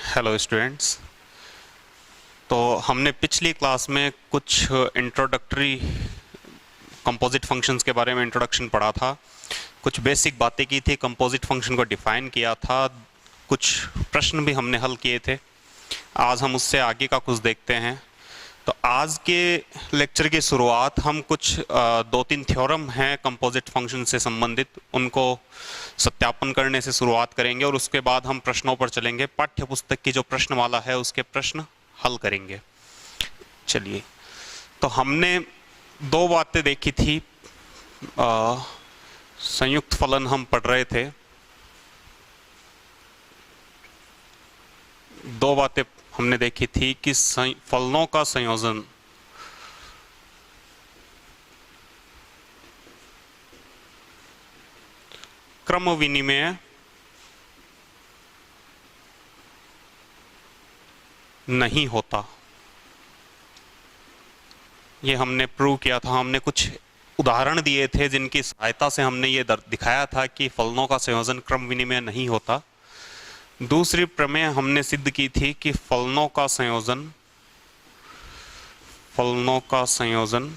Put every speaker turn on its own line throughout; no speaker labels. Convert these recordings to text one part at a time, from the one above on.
Hello students. तो हमने पिछली क्लास में कुछ इंट्रोडक्टरी कंपोजिट फंक्शंस के बारे में इंट्रोडक्शन पढ़ा था, कुछ बेसिक बातें की थी, कंपोजिट फंक्शन को डिफाइन किया था, कुछ प्रश्न भी हमने हल किए थे। आज हम उससे आगे का कुछ देखते हैं। तो आज के लेक्चर की शुरुआत हम कुछ दो तीन थ्योरम हैं कंपोजिट फंक्शन से संबंधित, उनको सत्यापन करने से शुरुआत करेंगे और उसके बाद हम प्रश्नों पर चलेंगे। पाठ्य पुस्तक की जो प्रश्नमाला है उसके प्रश्न हल करेंगे। चलिए, तो हमने दो बातें देखी थी। संयुक्त फलन हम पढ़ रहे थे। दो बातें हमने देखी थी कि फलनों का संयोजन क्रम विनिमय नहीं होता। ये हमने प्रूव किया था। हमने कुछ उदाहरण दिए थे जिनकी सहायता से हमने ये दिखाया था कि फलनों का संयोजन क्रम विनिमय नहीं होता। दूसरी प्रमेय हमने सिद्ध की थी कि फलनों का संयोजन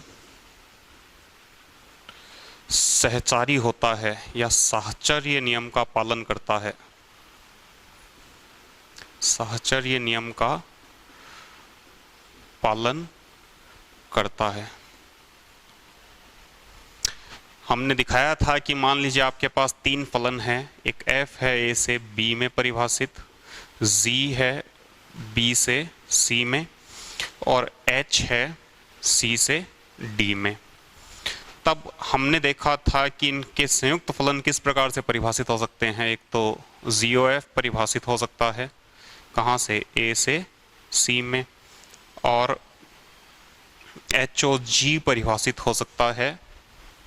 सहचारी होता है या साहचर्य नियम का पालन करता है। साहचर्य नियम का पालन करता है। हमने दिखाया था कि मान लीजिए आपके पास तीन फलन हैं। एक f है a से b में परिभाषित, g है b से c में, और h है c से d में। तब हमने देखा था कि इनके संयुक्त फलन किस प्रकार से परिभाषित हो सकते हैं। एक तो ZOF परिभाषित हो सकता है, कहाँ से, a से c में, और HOG परिभाषित हो सकता है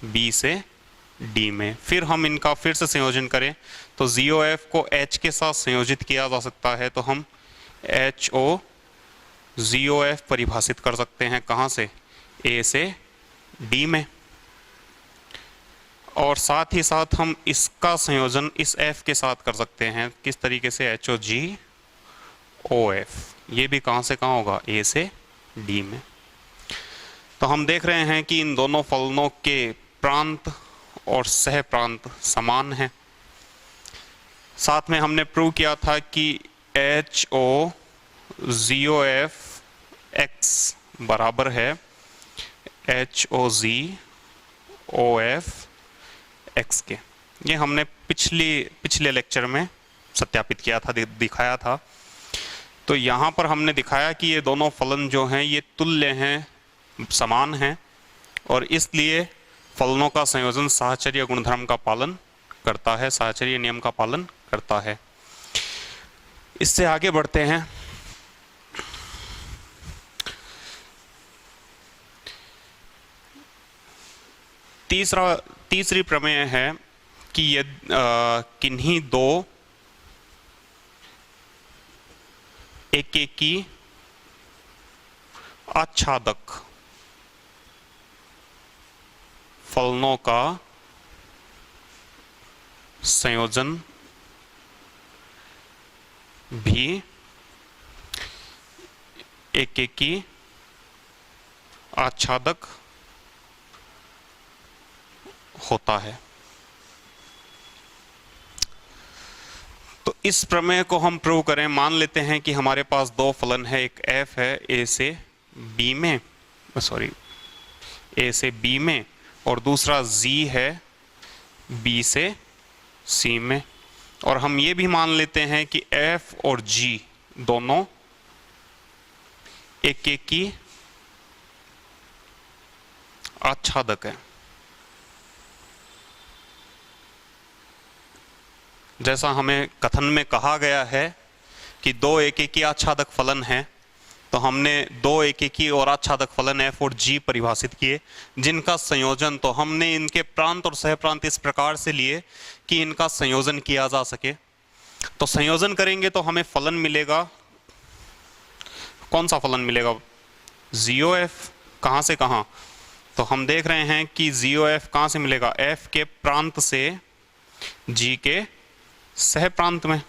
B से D में। फिर हम इनका फिर से संयोजन करें तो ZOF को H के साथ संयोजित किया जा सकता है, तो हम HOZOF परिभाषित कर सकते हैं, कहाँ से, A से D में। और साथ ही साथ हम इसका संयोजन इस F के साथ कर सकते हैं। किस तरीके से, HOGOF। ये भी कहाँ से कहाँ होगा, A से D में। तो हम देख रहे हैं कि इन दोनों फलनों के प्रांत और सह प्रांत समान हैं। साथ में हमने प्रूव किया था कि HOZOF x बराबर है HOZOF x के। ये हमने पिछले लेक्चर में सत्यापित किया था, दिखाया था। तो यहाँ पर हमने दिखाया कि ये दोनों फलन जो हैं ये तुल्य हैं, समान हैं, और इसलिए फलनों का संयोजन साहचर्य गुणधर्म का पालन करता है, साहचर्य नियम का पालन करता है। इससे आगे बढ़ते हैं। तीसरी प्रमेय है कि यदि किन्हीं दो एकेकी आच्छादक फलनों का संयोजन भी एकेकी आच्छादक होता है। तो इस प्रमेय को हम प्रूव करें। मान लेते हैं कि हमारे पास दो फलन है, एक f है a से b में, a से b में, और दूसरा z है b से c में। और हम ये भी मान लेते हैं कि f और g दोनों एकेकी आच्छादक है। जैसा हमें कथन में कहा गया है कि दो एकेकी आच्छादक फलन हैं, तो हमने दो एकेकी और आच्छादक फलन f और g परिभाषित किए, जिनका संयोजन, तो हमने इनके प्रांत और सहप्रांत इस प्रकार से लिए कि इनका संयोजन किया जा सके। तो संयोजन करेंगे तो हमें फलन मिलेगा। कौन सा फलन मिलेगा, ZOF। कहाँ से कहाँ, तो हम देख रहे हैं कि ZOF कहाँ से मिलेगा, f के प्रांत से g के सह प्रांत में।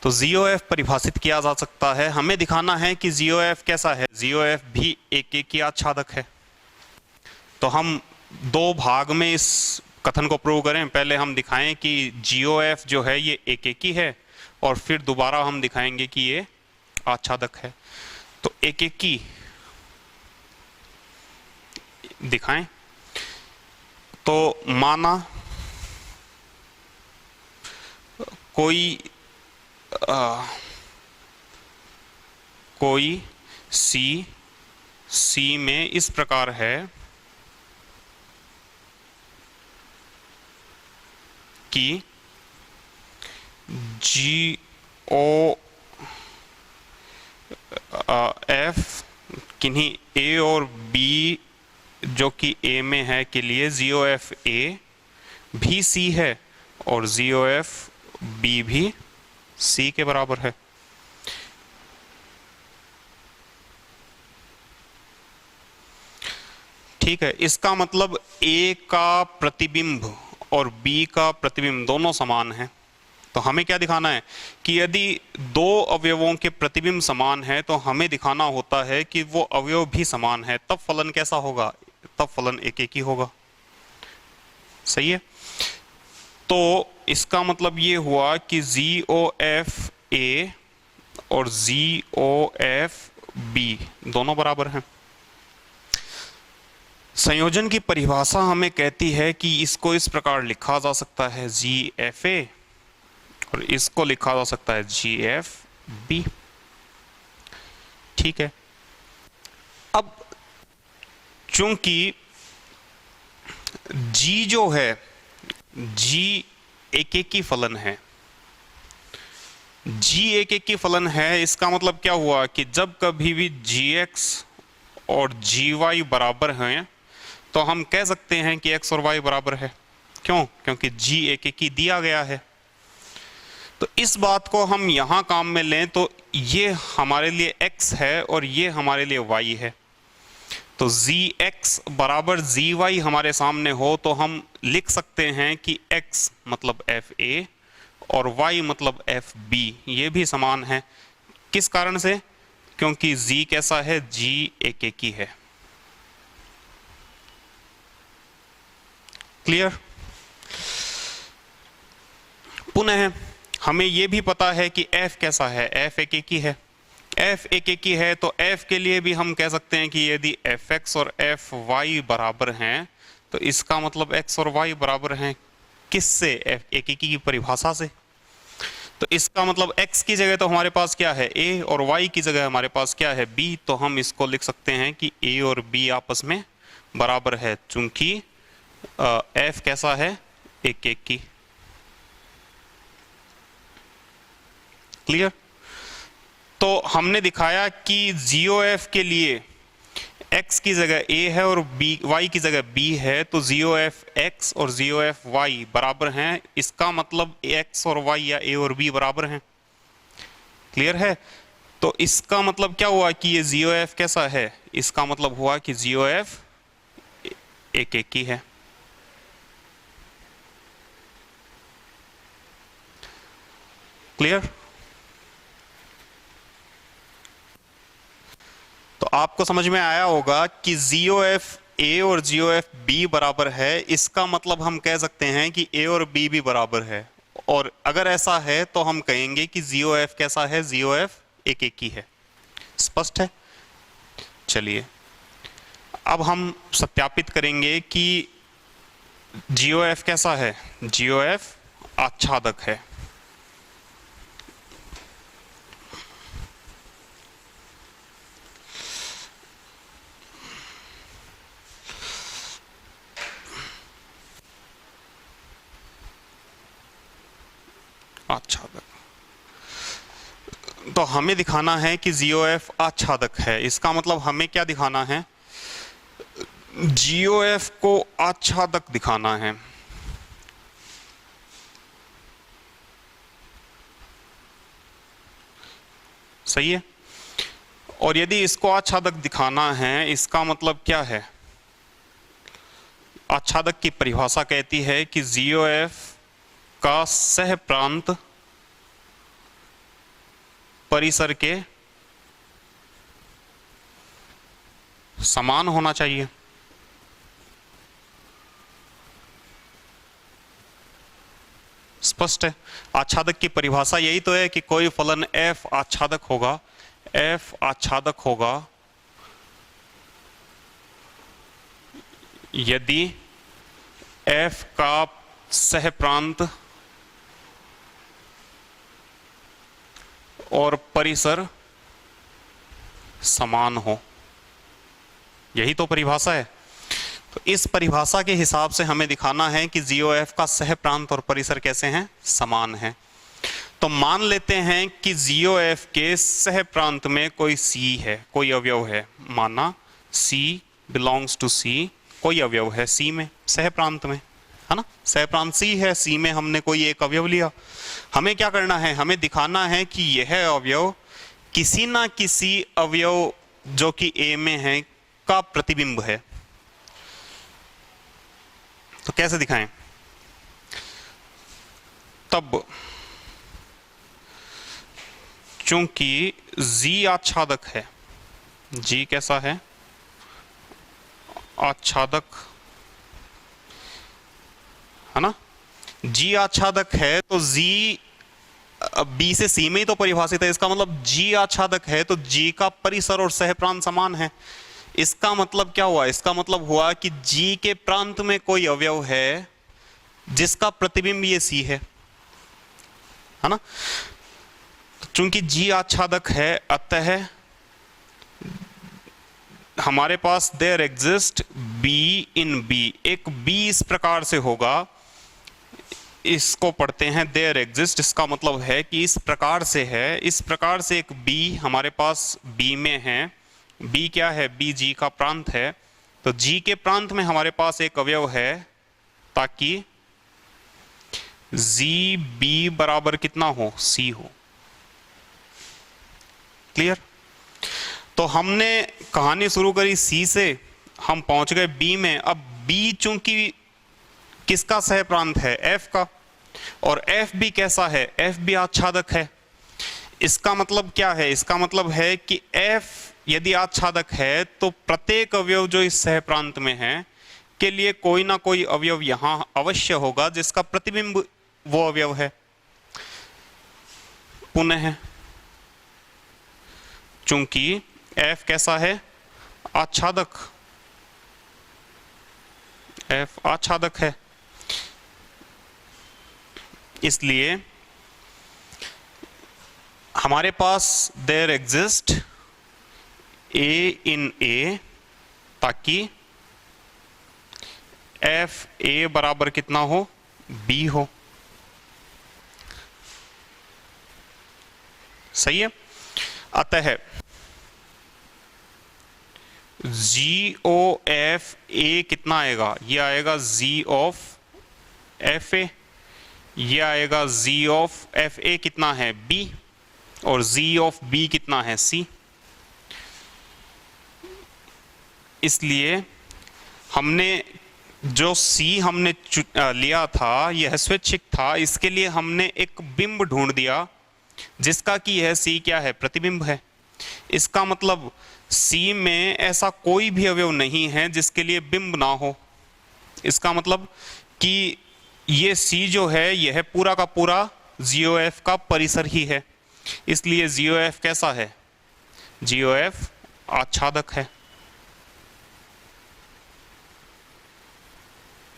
तो ZOF परिभाषित किया जा सकता है, हमें दिखाना है कि ZOF कैसा है। ZOF भी एक एक ही आच्छादक है। तो हम दो भाग में इस कथन को प्रूव करें। पहले हम दिखाएं कि GOF जो है ये एक एक ही है, और फिर दोबारा हम दिखाएंगे कि ये आच्छादक है। तो एक एक ही दिखाएं। तो माना कोई C में इस प्रकार है कि GOF किन्हीं A और B जो कि A में है के लिए ZOF A भी C है और ZOF B भी C के बराबर है। ठीक है, इसका मतलब A का प्रतिबिंब और B का प्रतिबिंब दोनों समान है। तो हमें क्या दिखाना है कि यदि दो अवयवों के प्रतिबिंब समान है तो हमें दिखाना होता है कि वो अवयव भी समान है, तब फलन कैसा होगा, तब फलन एक एक ही होगा। सही है। तो इसका मतलब ये हुआ कि ZOF A और ZOF B दोनों बराबर हैं। संयोजन की परिभाषा हमें कहती है कि इसको इस प्रकार लिखा जा सकता है GFA और इसको लिखा जा सकता है GFB। ठीक है। अब चूंकि G जो है G एक एक की फलन है, G एक एक की फलन है, इसका मतलब क्या हुआ कि जब कभी भी GX और GY बराबर हैं तो हम कह सकते हैं कि X और Y बराबर है। क्यों? क्योंकि G एक एक ही दिया गया है। तो इस बात को हम यहां काम में लें तो ये हमारे लिए X है और ये हमारे लिए Y है। तो ZX बराबर ZY हमारे सामने हो तो हम लिख सकते हैं कि X मतलब FA और Y मतलब FB ये भी समान है। किस कारण से? क्योंकि Z कैसा है, G एक एक ही है। क्लियर? पुनः हमें यह भी पता है कि F कैसा है, F एक एक ही है। F एक एक ही है तो F के लिए भी हम कह सकते हैं कि यदि Fx और Fy बराबर हैं तो इसका मतलब X और Y बराबर हैं। किससे? F एक एक की परिभाषा से। तो इसका मतलब X की जगह तो हमारे पास क्या है A और Y की जगह हमारे पास क्या है B। तो हम इसको लिख सकते हैं कि A और B आपस में बराबर है, चूंकि F कैसा है, एक एक की। क्लियर? तो हमने दिखाया कि ZOF के लिए X की जगह A है और Y की जगह B है, तो ZOF X और ZOF Y बराबर हैं। इसका मतलब X और Y या A और B बराबर हैं। क्लियर है? तो इसका मतलब क्या हुआ कि ये ZOF कैसा है? इसका मतलब हुआ कि ZOF एक एक ही है। क्लियर? तो आपको समझ में आया होगा कि ZOF A और ZOF B बराबर है। इसका मतलब हम कह सकते हैं कि A और B भी बराबर है, और अगर ऐसा है तो हम कहेंगे कि ZOF कैसा है, ZOF एक एक ही है। स्पष्ट है? चलिए अब हम सत्यापित करेंगे कि GOF कैसा है। GOF आच्छादक है। आच्छादक। तो हमें दिखाना है कि ZOF आच्छादक है। इसका मतलब हमें क्या दिखाना है, GOF को आच्छादक दिखाना है। सही है। और यदि इसको आच्छादक दिखाना है, इसका मतलब क्या है, आच्छादक की परिभाषा कहती है कि ZOF का सह प्रांत परिसर के समान होना चाहिए। स्पष्ट है। आच्छादक की परिभाषा यही तो है कि कोई फलन f आच्छादक होगा, f आच्छादक होगा यदि f का सह प्रांत और परिसर समान हो। यही तो परिभाषा है। तो इस परिभाषा के हिसाब से हमें दिखाना है कि ZOF का सह प्रांत और परिसर कैसे हैं, समान है। तो मान लेते हैं कि ZOF के सह प्रांत में कोई C है, कोई अवयव है, माना C बिलोंग्स टू C, कोई अवयव है C में, सह प्रांत में, है ना, सह प्रांत C है, C में हमने कोई एक अवयव लिया। हमें क्या करना है, हमें दिखाना है कि यह अवयव किसी ना किसी अवयव जो कि A में है का प्रतिबिंब है। तो कैसे दिखाएं? तब चूंकि G आच्छादक है, G कैसा है, आच्छादक, है ना, G आच्छादक है तो G B से C में ही तो परिभाषित है। इसका मतलब G आच्छादक है तो G का परिसर और सह प्रांत समान है। इसका मतलब क्या हुआ, इसका मतलब हुआ कि G के प्रांत में कोई अवयव है जिसका प्रतिबिंब ये C है ना। चूंकि G आच्छादक है, अतः हमारे पास there exist B in B, एक B इस प्रकार से होगा, इसको पढ़ते हैं देयर एग्जिस्ट, इसका मतलब है कि इस प्रकार से है, इस प्रकार से एक B हमारे पास B में है। B क्या है, B G का प्रांत है। तो G के प्रांत में हमारे पास एक अवयव है ताकि G B बराबर कितना हो, C हो। क्लियर? तो हमने कहानी शुरू करी C से, हम पहुंच गए B में। अब B चूंकि किसका सह प्रांत है, F का, और F भी कैसा है, F भी आच्छादक है। इसका मतलब क्या है, इसका मतलब है कि F यदि आच्छादक है तो प्रत्येक अवयव जो इस सह प्रांत में है के लिए कोई ना कोई अवयव यहां अवश्य होगा जिसका प्रतिबिंब वो अवयव है। पुनः चूंकि F कैसा है, आच्छादक, F आच्छादक है, इसलिए हमारे पास there exist A in A, ताकि F A बराबर कितना हो, B हो। सही है। अतः ZOF A कितना आएगा, ये आएगा Z ऑफ FA, ये आएगा Z ऑफ FA कितना है, B, और Z ऑफ B कितना है, C। इसलिए हमने जो C हमने लिया था यह स्वैच्छिक था, इसके लिए हमने एक बिंब ढूंढ दिया जिसका कि यह C क्या है, प्रतिबिंब है। इसका मतलब C में ऐसा कोई भी अवयव नहीं है जिसके लिए बिंब ना हो। इसका मतलब कि ये C जो है यह पूरा का पूरा ZOF का परिसर ही है, इसलिए ZOF कैसा है, ZOF आच्छादक है।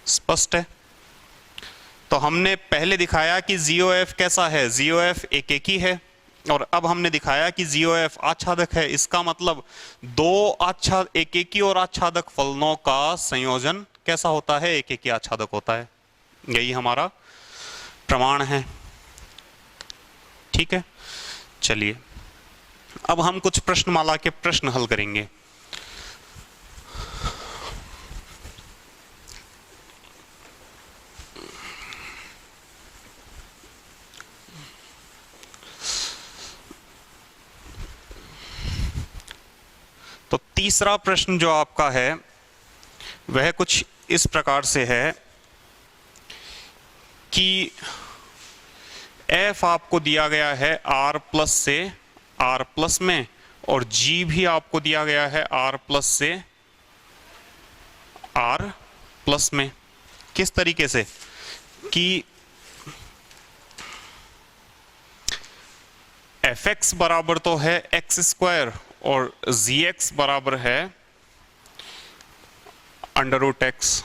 स्पष्ट है। तो हमने पहले दिखाया कि ZOF कैसा है, ZOF एकेकी है, और अब हमने दिखाया कि ZOF आच्छादक है। इसका मतलब दो एकेकी और आच्छादक फलनों का संयोजन कैसा होता है, एकेकी आच्छादक होता है। यही हमारा प्रमाण है। ठीक है, चलिए अब हम कुछ प्रश्नमाला के प्रश्न हल करेंगे। तो तीसरा प्रश्न जो आपका है वह कुछ इस प्रकार से है कि f आपको दिया गया है r प्लस से आर प्लस में, और जी भी आपको दिया गया है आर प्लस से आर प्लस में। किस तरीके से कि एफ एक्स बराबर तो है एक्स स्क्वायर और जी एक्स बराबर है अंडर रूट एक्स।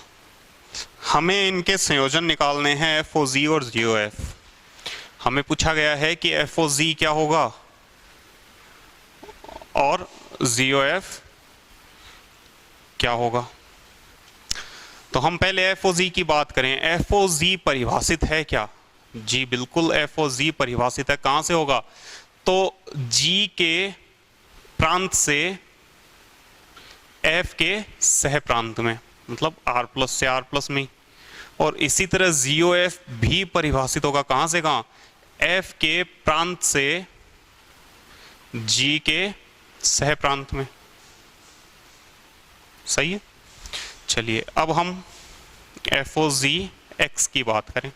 हमें इनके संयोजन निकालने हैं एफ ओ जी और जी ओ एफ। हमें पूछा गया है कि एफ ओ जी क्या होगा और जी ओ एफ क्या होगा। तो हम पहले एफ ओ जी की बात करें। एफ ओ जी परिभाषित है क्या? जी बिल्कुल, एफ ओ जी परिभाषित है। कहां से होगा? तो जी के प्रांत से एफ के सह प्रांत में, मतलब आर प्लस से आर प्लस में। और इसी तरह जी ओ एफ भी परिभाषित होगा कहां से कहां? एफ के प्रांत से जी के सह प्रांत में। सही है। चलिए अब हम एफ ओ जी एक्स की बात करें।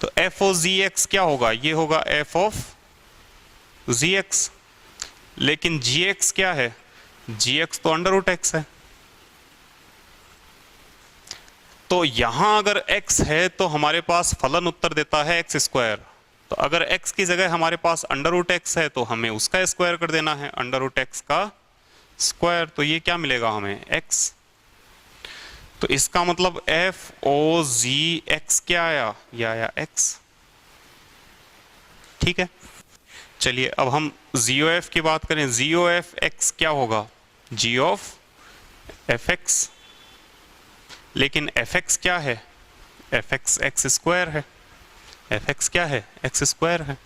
तो एफ ओ जी एक्स क्या होगा? ये होगा एफ ऑफ जी एक्स। लेकिन जी एक्स क्या है? जी एक्स तो अंडर रूट एक्स है। तो यहां अगर x है तो हमारे पास फलन उत्तर देता है एक्स स्क्वायर। तो अगर x की जगह हमारे पास अंडर रूट एक्स है तो हमें उसका स्क्वायर कर देना है, अंडर रूट एक्स का स्क्वायर। तो ये क्या मिलेगा हमें? x। तो इसका मतलब एफ ओ जी एक्स क्या आया? ये आया x। ठीक है। चलिए अब हम जी ओ एफ की बात करें। जी ओ एफ एक्स क्या होगा? G of f x. लेकिन एफ एक्स क्या है? एफ एक्स एक्स स्क्वायर है। एफ एक्स क्या है? एक्स स्क्वायर है।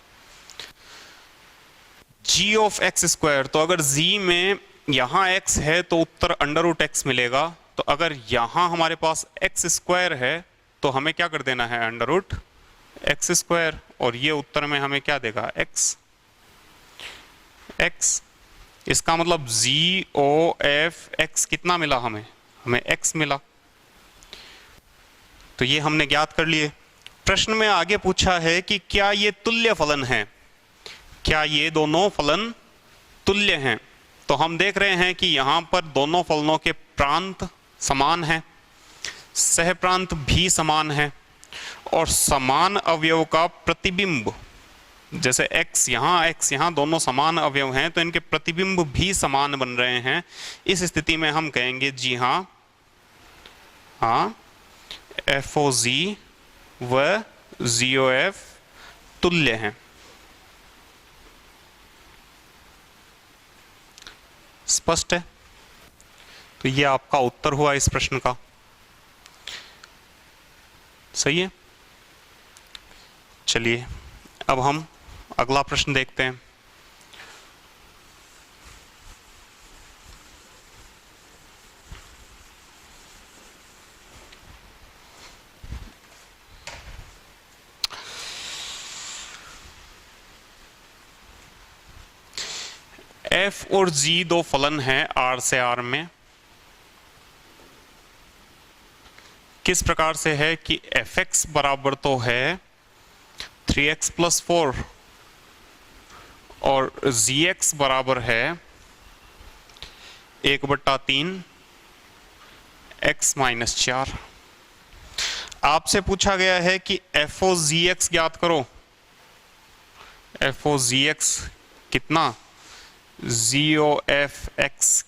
जी ऑफ एक्स स्क्वायर। तो अगर जी में यहां एक्स है तो उत्तर अंडर रूट एक्स मिलेगा। तो अगर यहां हमारे पास एक्स स्क्वायर है तो हमें क्या कर देना है? Under root x square. और ये उत्तर में हमें क्या देगा? एक्स। एक्स। इसका मतलब जी ओ एफ एक्स कितना मिला हमें? हमें एक्स मिला। तो ये हमने ज्ञात कर लिए। प्रश्न में आगे पूछा है कि क्या ये तुल्य फलन है? क्या ये दोनों फलन तुल्य हैं? तो हम देख रहे हैं कि यहां पर दोनों फलनों के प्रांत समान हैं, सह प्रांत भी समान है, और समान अवयव का प्रतिबिंब, जैसे x यहाँ दोनों समान अवयव हैं तो इनके प्रतिबिंब भी समान बन रहे हैं। इस स्थिति में हम कहेंगे जी हाँ एफ ओ जी व जी ओ एफ तुल्य हैं। स्पष्ट है। तो ये आपका उत्तर हुआ इस प्रश्न का। सही है। चलिए अब हम अगला प्रश्न देखते हैं। एफ और जी दो फलन हैं आर से आर में। किस प्रकार से है कि एफ एक्स बराबर तो है 3x प्लस 4 और जी एक्स बराबर है 1/3 x माइनस 4। आपसे पूछा गया है कि एफ ओ जी एक्स ज्ञात करो। एफ ओ जी एक्स कितना? जी ओ एफ एक्स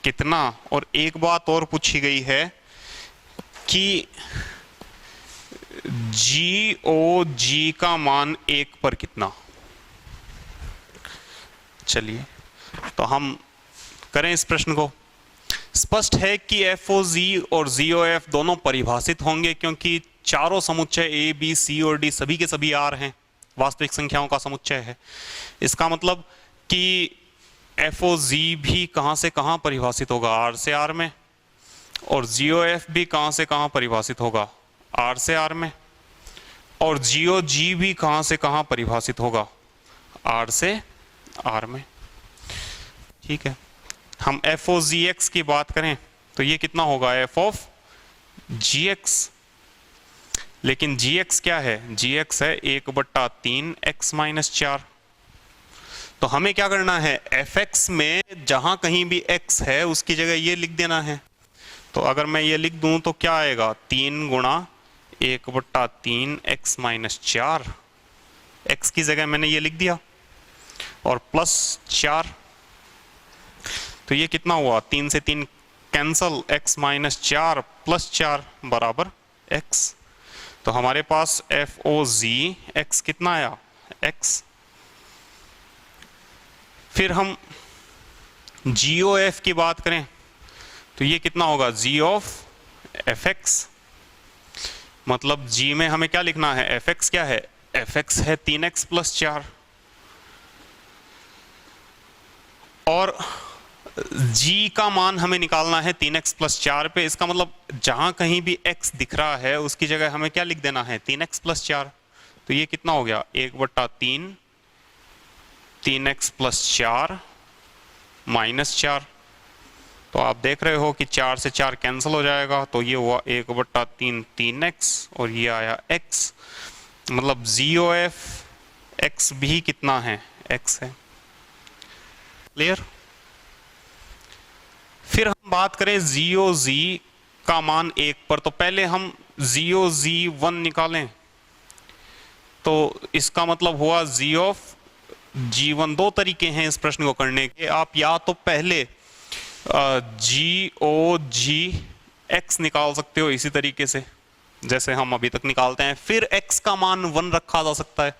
कितना? और एक बात और पूछी गई है कि जी ओ जी का मान 1 पर कितना। चलिए तो हम करें इस प्रश्न को। स्पष्ट है कि एफ ओ जी और जी ओ एफ दोनों परिभाषित होंगे क्योंकि चारों समुच्चय ए बी सी और डी सभी के सभी आर हैं, वास्तविक संख्याओं का समुच्चय है। इसका मतलब कि एफ ओ जी भी कहां से कहां परिभाषित होगा? आर से आर में। और जी ओ एफ भी कहां से कहां परिभाषित होगा? आर से आर में। और जी ओ जी भी कहां से कहां परिभाषित होगा? आर से आर में। ठीक है। हम एफ ओ जी एक्स की बात करें तो ये कितना होगा? F of g x. लेकिन जी एक्स क्या है? जी एक्स है 1/3 x माइनस 4। तो हमें क्या करना है, fx में जहां कहीं भी x है उसकी जगह ये लिख देना है। तो अगर मैं ये लिख दूं तो क्या आएगा, 3 गुणा 1/3 x माइनस 4, x की जगह मैंने ये लिख दिया, और प्लस 4। तो ये कितना हुआ, 3 से 3 कैंसल, x माइनस 4 प्लस 4 बराबर x। तो हमारे पास FOZ x कितना आया, x। फिर हम GOF की बात करें तो ये कितना होगा, G ऑफ fx। मतलब G में हमें क्या लिखना है, fx क्या है, fx है 3x प्लस 4, और G का मान हमें निकालना है 3x प्लस 4 पे। इसका मतलब जहां कहीं भी x दिख रहा है उसकी जगह हमें क्या लिख देना है, 3x प्लस 4। तो ये कितना हो गया, 1/3 3x प्लस 4 माइनस 4। तो आप देख रहे हो कि 4 से 4 कैंसिल हो जाएगा, तो ये हुआ 1/3 3x और ये आया x। मतलब GOF x भी कितना है, x है। क्लियर। फिर हम बात करें GOZ का मान 1 पर, तो पहले हम GOZ1 निकालें। तो इसका मतलब हुआ G ऑफ G1। दो तरीके हैं इस प्रश्न को करने के, आप या तो पहले GOGX निकाल सकते हो इसी तरीके से जैसे हम अभी तक निकालते हैं, फिर x का मान 1 रखा जा सकता है,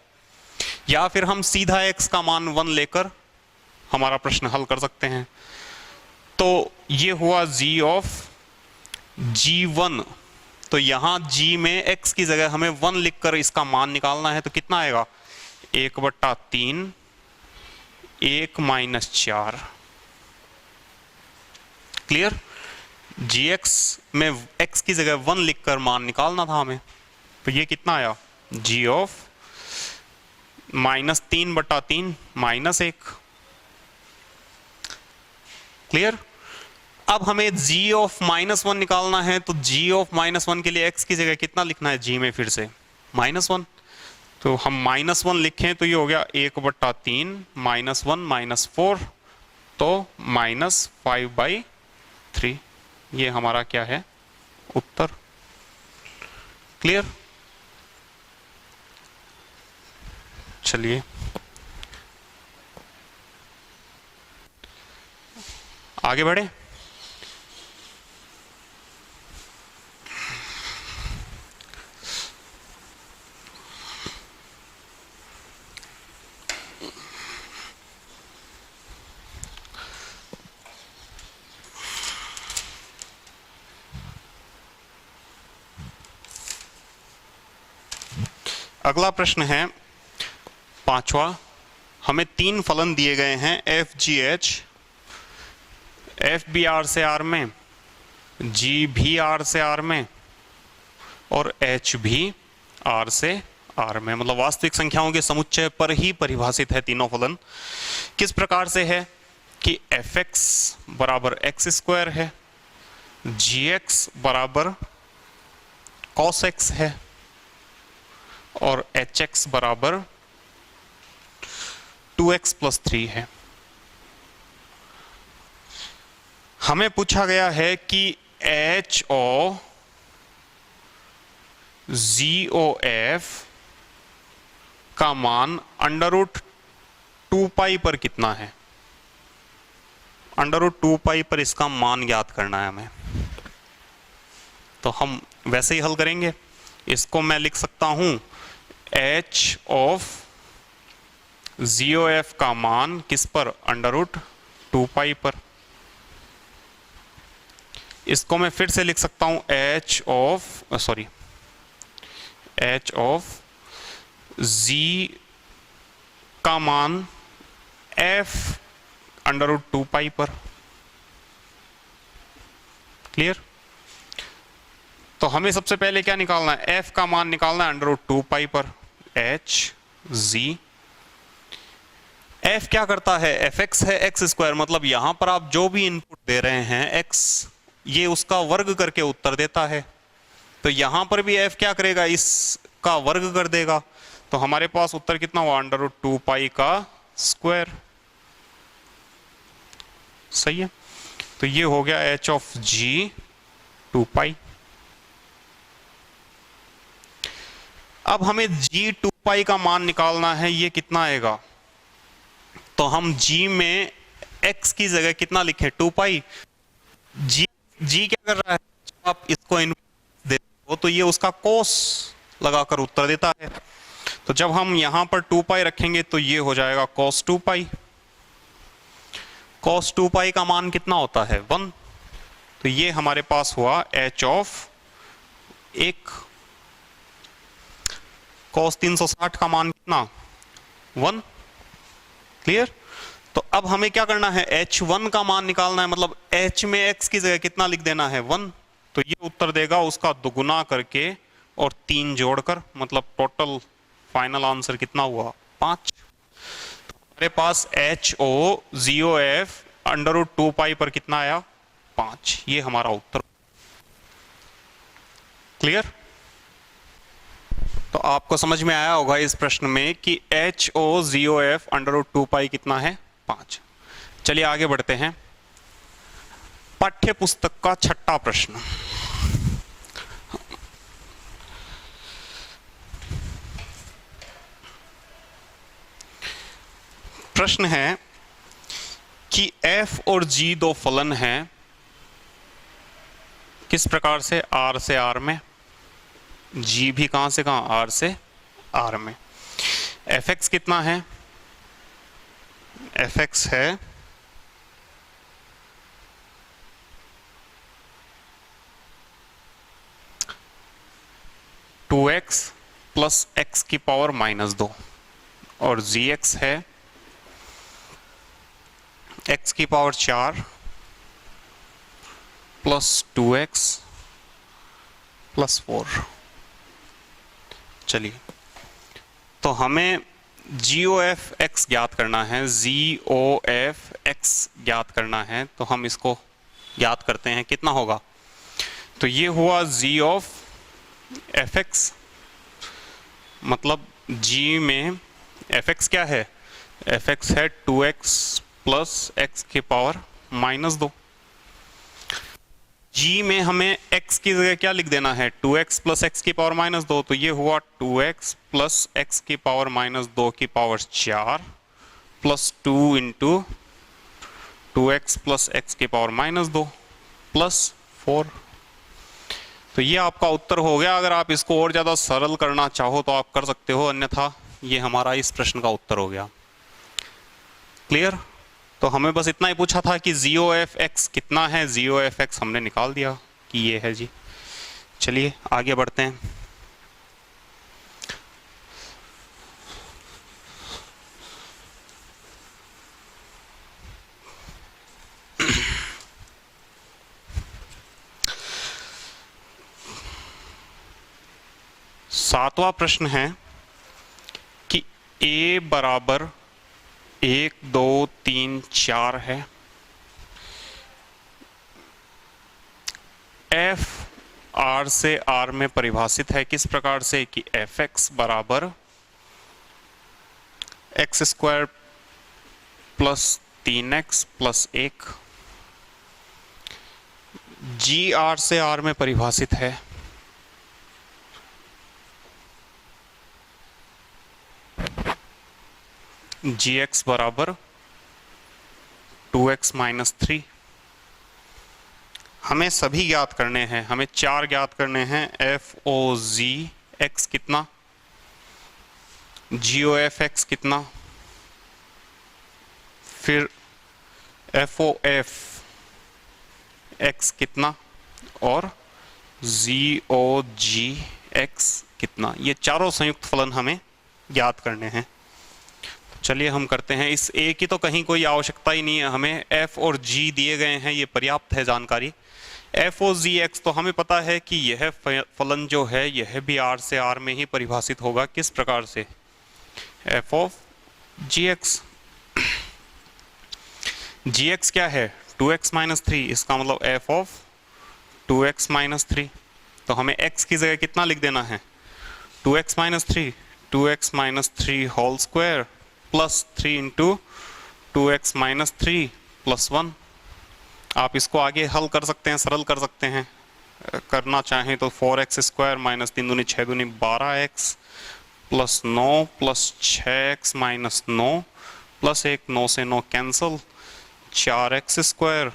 या फिर हम सीधा x का मान 1 लेकर हमारा प्रश्न हल कर सकते हैं। तो ये हुआ G ऑफ G1। तो यहां G में x की जगह हमें 1 लिखकर इसका मान निकालना है। तो कितना आएगा, 1/3 1 माइनस 4। क्लियर। gx में x की जगह 1 लिखकर मान निकालना था हमें। तो ये कितना आया, g ऑफ -3/3 -1। क्लियर। अब हमें g ऑफ -1 निकालना है, तो g ऑफ -1 के लिए x की जगह कितना लिखना है, g में फिर से -1। तो हम -1 लिखें तो ये हो गया 1/3 -1 -4, तो -5/3। ये हमारा क्या है, उत्तर। क्लियर। चलिए आगे बढ़े। अगला प्रश्न है 5वां। हमें 3 फलन दिए गए हैं, FGH, F भी R से R में, G भी R से R में, और H भी R से R में। मतलब वास्तविक संख्याओं के समुच्चय पर ही परिभाषित है तीनों फलन। किस प्रकार से है कि fx बराबर x² है, gx बराबर cos x है, और hx बराबर 2x + 3 है। हमें पूछा गया है कि HOGOF का मान √2π पर कितना है। √2π पर इसका मान ज्ञात करना है हमें। तो हम वैसे ही हल करेंगे। इसको मैं लिख सकता हूं h ऑफ GOF का मान किस पर, √2π पर। इसको मैं फिर से लिख सकता हूं h ऑफ G का मान f √2π पर। क्लियर। तो हमें सबसे पहले क्या निकालना है, f का मान निकालना है √2π पर। HG f क्या करता है, fx है x²। मतलब यहां पर आप जो भी इनपुट दे रहे हैं x, ये उसका वर्ग करके उत्तर देता है। तो यहां पर भी f क्या करेगा, इसका वर्ग कर देगा। तो हमारे पास उत्तर कितना हुआ, √2π का स्क्वायर। सही है। तो ये हो गया h ऑफ g 2 पाई। अब हमें g 2 पाई का मान निकालना है, ये कितना आएगा? तो हम g में x की जगह कितना लिखें? 2 पाई। g क्या कर रहा है? जब आप इसको इनवर्स देते हो तो ये उसका कोस लगाकर उत्तर देता है। तो जब हम यहां पर 2 पाई रखेंगे तो ये हो जाएगा cos 2 पाई। cos 2 पाई का मान कितना होता है? 1। तो ये हमारे पास हुआ h ऑफ 1। cos 360 का मान कितना? 1। क्लियर? तो अब हमें क्या करना है? h1 का मान निकालना है, मतलब h में x की जगह कितना लिख देना है? 1। तो ये उत्तर देगा उसका दोगुना करके और 3 जोड़कर, मतलब टोटल फाइनल आंसर कितना हुआ? 5। तो हमारे पास HO ZOF √2 पाई पर कितना आया? 5। ये हमारा उत्तर। क्लियर? तो आपको समझ में आया होगा इस प्रश्न में कि HO ZOF √2 पाई कितना है? 5। चलिए आगे बढ़ते हैं। पाठ्य पुस्तक का छठा प्रश्न। प्रश्न है कि f और g दो फलन हैं, किस प्रकार से? r से r में। g भी कहां से कहां? r से r में। fx कितना है? fx है 2x प्लस x की पावर -2 और gx है x की पावर 4 प्लस 2x प्लस 4। चलिए, तो हमें GOF x ज्ञात करना है, ZOF x ज्ञात करना है। तो हम इसको ज्ञात करते हैं, कितना होगा? तो ये हुआ g ऑफ fx, मतलब g में fx क्या है? fx है 2x प्लस x की पावर -2। g में हमें x की जगह क्या लिख देना है? 2x प्लस x की पावर -2। तो ये हुआ 2x प्लस x की पावर -2 की power 4 plus 2 into 2x plus x की पावर -2 प्लस 4। तो ये आपका उत्तर हो गया। अगर आप इसको और ज़्यादा सरल करना चाहो तो आप कर सकते हो, अन्यथा ये हमारा इस प्रश्न का उत्तर हो गया। क्लियर? तो हमें बस इतना ही पूछा था कि ZOF x कितना है। ZOF x हमने निकाल दिया कि ये है जी। चलिए आगे बढ़ते हैं। सातवां प्रश्न है कि a बराबर 1 2 3 4 है। f r से r में परिभाषित है, किस प्रकार से? कि fx बराबर x² plus 3x plus 1। g r से r में परिभाषित है gx बराबर 2x माइनस 3। हमें सभी ज्ञात करने हैं, हमें 4 ज्ञात करने हैं। FOG x कितना? GOF x कितना? फिर FOF x कितना? और ZOG x कितना? ये चारों संयुक्त फलन हमें ज्ञात करने हैं। चलिए हम करते हैं। इस a की तो कहीं कोई आवश्यकता ही नहीं है, हमें f और g दिए गए हैं, ये पर्याप्त है जानकारी। f और g x तो हमें पता है कि यह फलन जो है यह भी r से r में ही परिभाषित होगा, किस प्रकार से? f of gx। gx क्या है? 2x माइनस 3, इसका मतलब f ऑफ 2x माइनस 3। तो हमें x की जगह कितना लिख देना है? 2x minus 3, 2x minus 3 whole square plus 3 into 2x minus 3 plus 1। आप इसको आगे हल कर सकते हैं, सरल कर सकते हैं। करना चाहें तो 4x² माइनस 3 दूनी 6 दूनी 12x plus 9 plus 6x minus 9 plus 1, 9 से 9 cancel, 4x²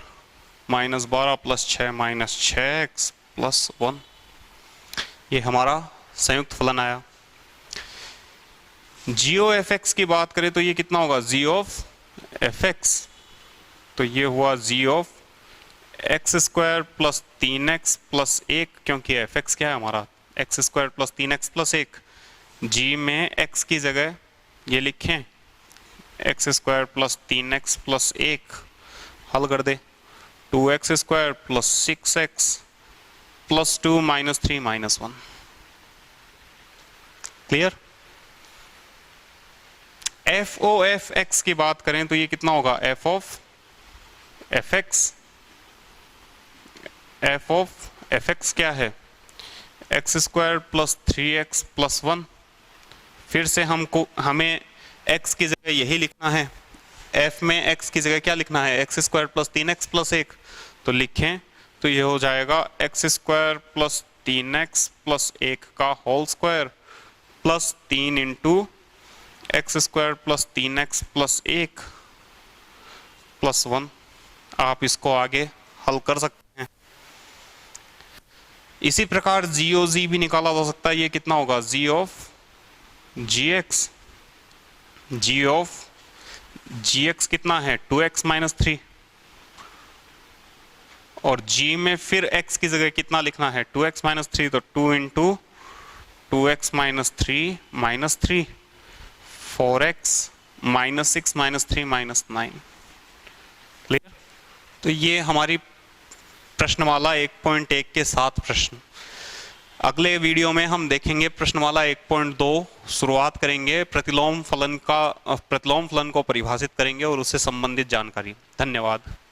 minus 12 plus 6 minus 6x plus 1। ये हमारा संयुक्त फलन आया। जी ऑफ एफ एक्स की बात करें तो ये कितना होगा, जी ऑफ एफ एक्स, तो ये हुआ जी of x² plus 3x plus 1, क्योंकि एफ एक्स क्या है हमारा, x² प्लस 3x प्लस 1। जी में x की जगह ये लिखें x² प्लस 3x प्लस 1, हल कर दे, 2x² plus 6x plus 2 minus 3 minus 1। Clear. F o f x की बात करें तो ये कितना होगा, f of f x, f of f x क्या है, x² प्लस 3x प्लस 1। फिर से हमें x की जगह यही लिखना है, f में x की जगह क्या लिखना है, x² प्लस 3x प्लस 1, तो लिखें तो ये हो जाएगा x² प्लस 3x प्लस 1 का whole square plus 3 into x² plus 3x plus 1 plus 1। आप इसको आगे हल कर सकते हैं। इसी प्रकार GOG भी निकाला जा सकता है। ये कितना होगा, G of GX, G of GX कितना है, 2x माइनस 3, और G में फिर x की जगह कितना लिखना है, 2x माइनस 3, तो 2 into 2x minus 3 minus 3, 4x minus 6 minus 3 minus 9। Clear. तो ये हमारी प्रश्नमाला 1.1 के 7 प्रश्न। अगले वीडियो में हम देखेंगे प्रश्नमाला 1.2, शुरुआत करेंगे प्रतिलोम फलन को परिभाषित करेंगे और उससे संबंधित जानकारी। धन्यवाद।